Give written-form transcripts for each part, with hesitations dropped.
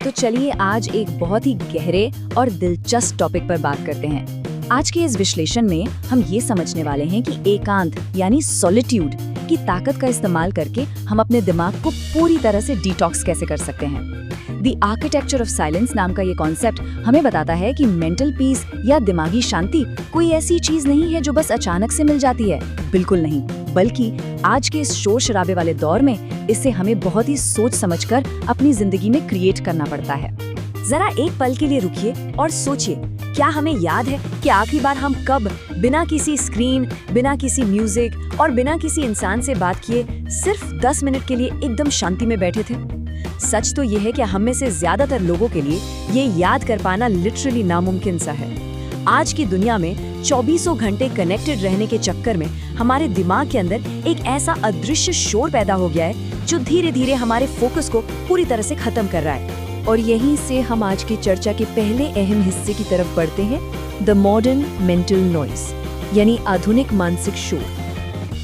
तो चलिए आज एक बहुत ही गहरे और दिलचस्प टॉपिक पर बात करते हैं। आज के इस विश्लेषण में हम ये समझने वाले हैं कि एकांत यानी सॉलिट्यूड की ताकत का इस्तेमाल करके हम अपने दिमाग को पूरी तरह से डिटॉक्स कैसे कर सकते हैं। द आर्किटेक्चर ऑफ साइलेंस नाम का ये कॉन्सेप्ट हमें बताता है कि मेंटल पीस या दिमागी शांति कोई ऐसी चीज नहीं है जो बस अचानक से मिल जाती है। बिल्कुल नहीं, बल्कि आज के इस शोर शराबे वाले दौर में इसे हमें बहुत ही सोच समझकर अपनी जिंदगी में क्रिएट करना पड़ता है। जरा एक पल के लिए रुकिए और सोचिए, क्या हमें याद है कि आखिरी बार हम कब बिना किसी स्क्रीन, बिना किसी म्यूजिक और बिना किसी इंसान से बात किए सिर्फ 10 मिनट के लिए एकदम शांति में बैठे थे? सच तो ये है कि हम में से ज्यादातर लोगों के लिए ये याद कर पाना लिटरली नामुमकिन सा है। आज की दुनिया में 24 घंटे कनेक्टेड रहने के चक्कर में हमारे दिमाग के अंदर एक ऐसा अदृश्य शोर पैदा हो गया है जो धीरे धीरे हमारे फोकस को पूरी तरह से खत्म कर रहा है। और यहीं से हम आज की चर्चा के पहले अहम हिस्से की तरफ बढ़ते हैं, द मॉडर्न मेंटल नॉइस, यानी आधुनिक मानसिक शोर।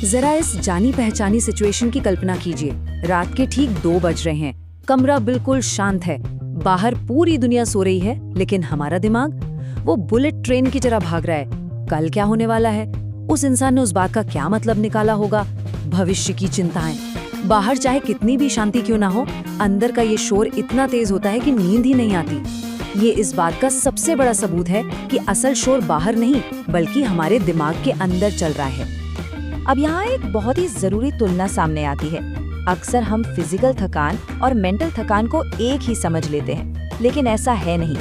जरा इस जानी पहचानी सिचुएशन की कल्पना कीजिए। रात के ठीक 2 बज रहे हैं, कमरा बिल्कुल शांत है, बाहर पूरी दुनिया सो रही है, लेकिन हमारा दिमाग वो बुलेट ट्रेन की तरह भाग रहा है। कल क्या होने वाला है, उस इंसान ने उस बात का क्या मतलब निकाला होगा, भविष्य की चिंताएं। बाहर चाहे कितनी भी शांति क्यों ना हो, अंदर का ये शोर इतना तेज होता है कि नींद ही नहीं आती। ये इस बात का सबसे बड़ा सबूत है कि असल शोर बाहर नहीं बल्कि हमारे दिमाग के अंदर चल रहा है। अब यहाँ एक बहुत ही जरूरी तुलना सामने आती है। अक्सर हम फिजिकल थकान और मेंटल थकान को एक ही समझ लेते हैं, लेकिन ऐसा है नहीं।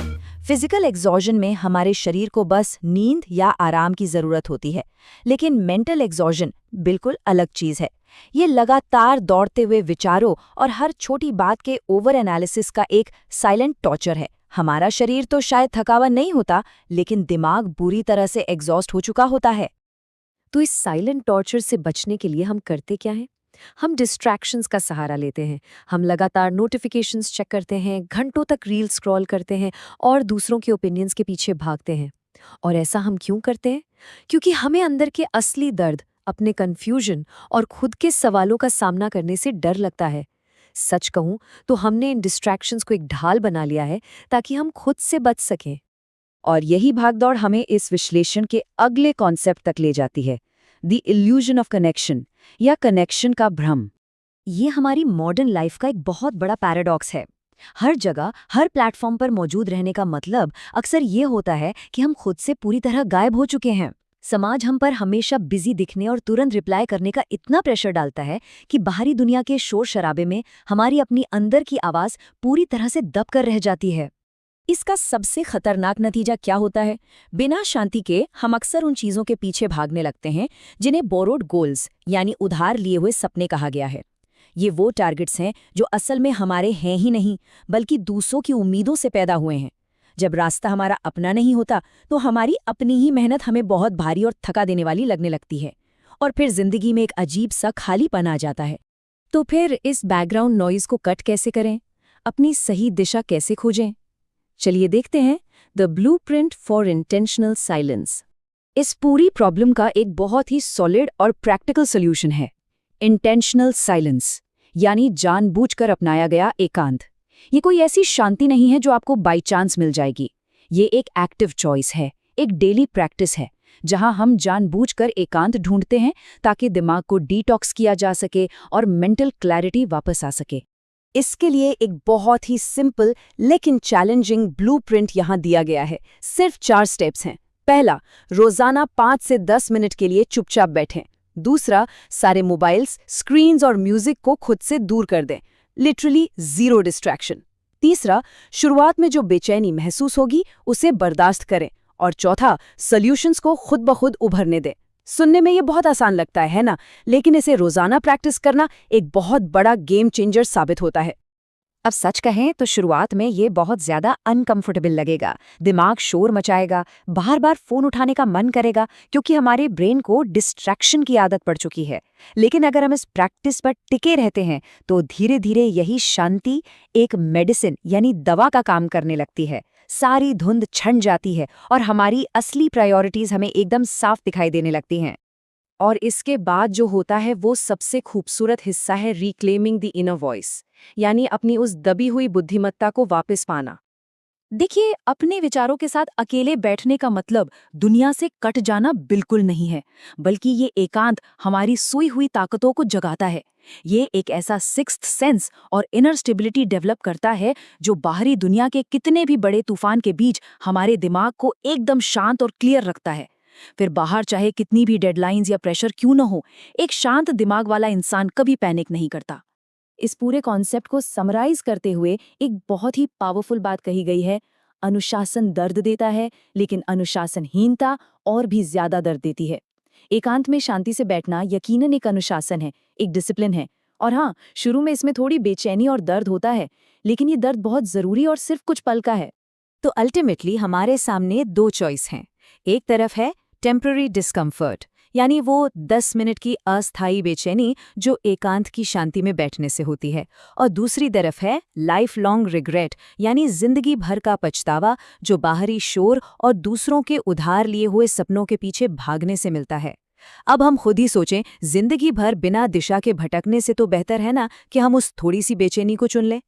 फिजिकल एग्जॉशन में हमारे शरीर को बस नींद या आराम की जरूरत होती है, लेकिन मेंटल एग्जॉशन बिल्कुल अलग चीज है। ये लगातार दौड़ते हुए विचारों और हर छोटी बात के ओवर एनालिसिस का एक साइलेंट टॉर्चर है। हमारा शरीर तो शायद थका हुआ नहीं होता, लेकिन दिमाग बुरी तरह से एग्जॉस्ट हो चुका होता है। तो इस साइलेंट टॉर्चर से बचने के लिए हम करते क्या हैं? हम डिस्ट्रैक्शंस का सहारा लेते हैं। हम लगातार नोटिफिकेशंस चेक करते हैं, घंटों तक रील स्क्रॉल करते हैं और दूसरों के ओपिनियंस के पीछे भागते हैं। और ऐसा हम क्यों करते हैं? क्योंकि हमें अंदर के असली दर्द, अपने कंफ्यूजन और खुद के सवालों का सामना करने से डर लगता है। सच कहूं तो हमने इन डिस्ट्रैक्शंस को एक ढाल बना लिया है ताकि हम खुद से बच सकें। और यही भागदौड़ हमें इस विश्लेषण के अगले कॉन्सेप्ट तक ले जाती है, द इल्यूजन ऑफ कनेक्शन या कनेक्शन का भ्रम। ये हमारी मॉडर्न लाइफ का एक बहुत बड़ा पैराडॉक्स है। हर जगह, हर प्लेटफॉर्म पर मौजूद रहने का मतलब अक्सर ये होता है कि हम खुद से पूरी तरह गायब हो चुके हैं। समाज हम पर हमेशा बिजी दिखने और तुरंत रिप्लाई करने का इतना प्रेशर डालता है कि बाहरी दुनिया के शोर शराबे में हमारी अपनी अंदर की आवाज पूरी तरह से दब कर रह जाती है। इसका सबसे खतरनाक नतीजा क्या होता है? बिना शांति के हम अक्सर उन चीजों के पीछे भागने लगते हैं जिन्हें बोरोड गोल्स यानी उधार लिए हुए सपने कहा गया है। ये वो टारगेट्स हैं जो असल में हमारे हैं ही नहीं, बल्कि दूसरों की उम्मीदों से पैदा हुए हैं। जब रास्ता हमारा अपना नहीं होता तो हमारी अपनी ही मेहनत हमें बहुत भारी और थका देने वाली लगने लगती है, और फिर जिंदगी में एक अजीब सा खालीपन आ जाता है। तो फिर इस बैकग्राउंड नॉइज को कट कैसे करें? अपनी सही दिशा कैसे खोजें? चलिए देखते हैं the blueprint for intentional silence. इस पूरी प्रॉब्लम का एक बहुत ही सॉलिड और प्रैक्टिकल सॉल्यूशन है, इंटेंशनल साइलेंस, यानी जानबूझकर अपनाया गया एकांत। ये कोई ऐसी शांति नहीं है जो आपको बाय चांस मिल जाएगी। ये एक एक्टिव चॉइस है, एक डेली प्रैक्टिस है, जहां हम जानबूझकर एकांत ढूंढते हैं ताकि दिमाग को डिटॉक्स किया जा सके और मेंटल क्लैरिटी वापस आ सके। इसके लिए एक बहुत ही सिंपल लेकिन चैलेंजिंग ब्लूप्रिंट यहां दिया गया है। सिर्फ 4 स्टेप्स हैं। पहला, रोजाना 5 से 10 मिनट के लिए चुपचाप बैठें। दूसरा, सारे मोबाइल्स, स्क्रीन्स और म्यूजिक को खुद से दूर कर दें, लिटरली 0 डिस्ट्रैक्शन। तीसरा, शुरुआत में जो बेचैनी महसूस होगी उसे बर्दाश्त करें। और चौथा, सॉल्यूशंस को खुद ब खुद उभरने दें। सुनने में ये बहुत आसान लगता है ना? लेकिन इसे रोजाना प्रैक्टिस करना एक बहुत बड़ा गेम चेंजर साबित होता है। अब सच कहें तो शुरुआत में ये बहुत ज्यादा अनकंफर्टेबल लगेगा। दिमाग शोर मचाएगा, बार बार फोन उठाने का मन करेगा, क्योंकि हमारे ब्रेन को डिस्ट्रैक्शन की आदत पड़ चुकी है। लेकिन अगर हम इस प्रैक्टिस पर टिके रहते हैं तो धीरे धीरे यही शांति एक मेडिसिन यानी दवा का काम करने लगती है। सारी धुंध छन जाती है और हमारी असली प्रायोरिटीज हमें एकदम साफ दिखाई देने लगती हैं। और इसके बाद जो होता है वो सबसे खूबसूरत हिस्सा है रिक्लेमिंग द इनर वॉइस, यानी अपनी उस दबी हुई बुद्धिमत्ता को वापस पाना। देखिए, अपने विचारों के साथ अकेले बैठने का मतलब दुनिया से कट जाना बिल्कुल नहीं है, बल्कि ये एकांत हमारी सोई हुई ताकतों को जगाता है। ये एक ऐसा सिक्स्थ सेंस और इनर स्टेबिलिटी डेवलप करता है जो बाहरी दुनिया के कितने भी बड़े तूफान के बीच हमारे दिमाग को एकदम शांत और क्लियर रखता है। फिर बाहर चाहे कितनी भी डेडलाइंस या प्रेशर क्यों न हो, एक शांत दिमाग वाला इंसान कभी पैनिक नहीं करता। इस पूरे कॉन्सेप्ट को समराइज करते हुए एक बहुत ही पावरफुल बात कही गई है। अनुशासन दर्द देता है, लेकिन अनुशासनहीनता और भी ज्यादा दर्द देती है। एकांत में शांति से बैठना यकीनन एक अनुशासन है, एक डिसिप्लिन है। और हाँ, शुरू में इसमें थोड़ी बेचैनी और दर्द होता है, लेकिन ये दर्द बहुत जरूरी और सिर्फ कुछ पल का है। तो अल्टीमेटली हमारे सामने दो चॉइस हैं। एक तरफ है टेम्पररी डिस्कम्फर्ट, यानी वो 10 मिनट की अस्थायी बेचैनी जो एकांत की शांति में बैठने से होती है, और दूसरी तरफ है लाइफ लॉन्ग रिग्रेट, यानी जिंदगी भर का पछतावा जो बाहरी शोर और दूसरों के उधार लिए हुए सपनों के पीछे भागने से मिलता है। अब हम खुद ही सोचें, जिंदगी भर बिना दिशा के भटकने से तो बेहतर है ना कि हम उस थोड़ी सी बेचैनी को चुन लें।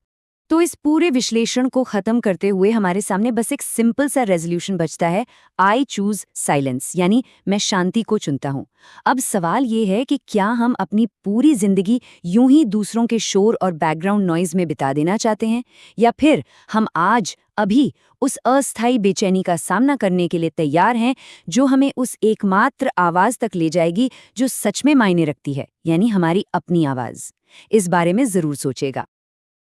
तो इस पूरे विश्लेषण को खत्म करते हुए हमारे सामने बस एक सिंपल सा रेजोल्यूशन बचता है, आई चूज साइलेंस, यानी मैं शांति को चुनता हूँ। अब सवाल ये है कि क्या हम अपनी पूरी जिंदगी यूं ही दूसरों के शोर और बैकग्राउंड नॉइज में बिता देना चाहते हैं, या फिर हम आज अभी उस अस्थायी बेचैनी का सामना करने के लिए तैयार हैं जो हमें उस एकमात्र आवाज तक ले जाएगी जो सच में मायने रखती है, यानी हमारी अपनी आवाज। इस बारे में जरूर सोचेगा।